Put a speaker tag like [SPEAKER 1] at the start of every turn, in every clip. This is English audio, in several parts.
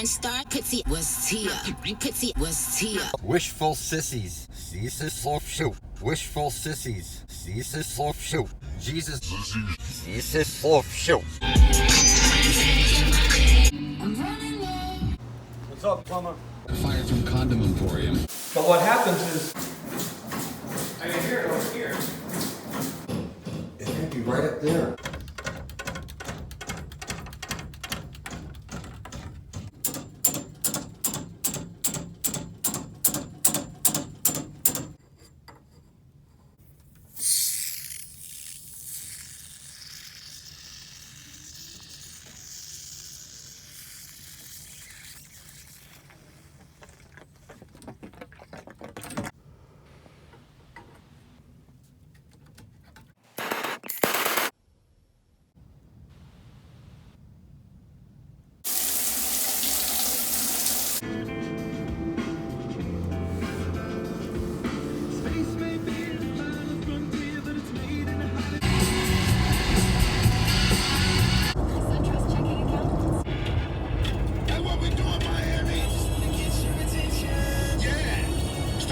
[SPEAKER 1] one star. Pretty was Tia. Pretty was Tia.
[SPEAKER 2] Wishful sissies. Dieses so shoot. Wishful sissies. Dieses so shoot. Jesus. Dieses so shoot.
[SPEAKER 3] What's up, plumber?
[SPEAKER 4] Fire from Condom Emporium.
[SPEAKER 3] But what happens is, I can hear it over here.
[SPEAKER 2] It could be right up there.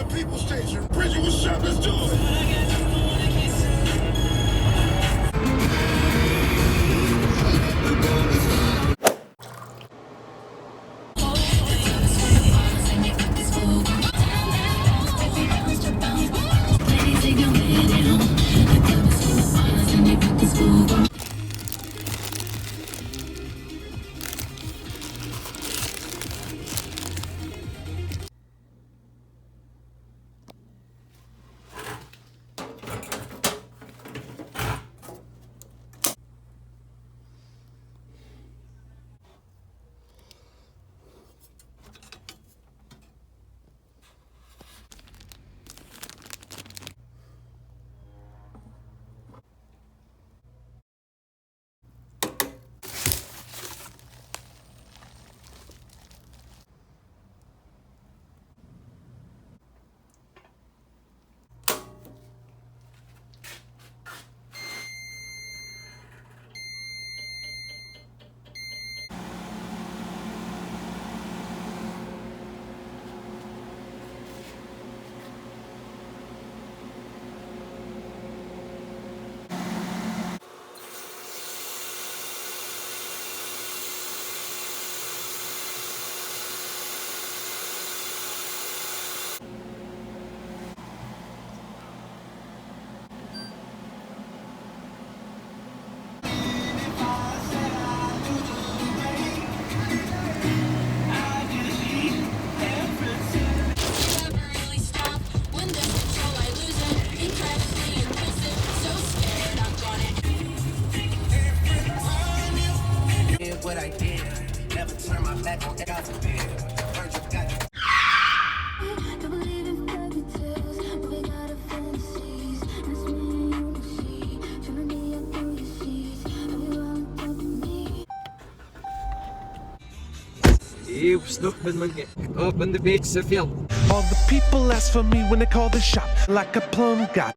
[SPEAKER 5] People station. Bridget, what's up? Let's do it.
[SPEAKER 6] What I did, never turn my back on God's will.
[SPEAKER 7] All the people ask for me when they call the shop, like a plum got.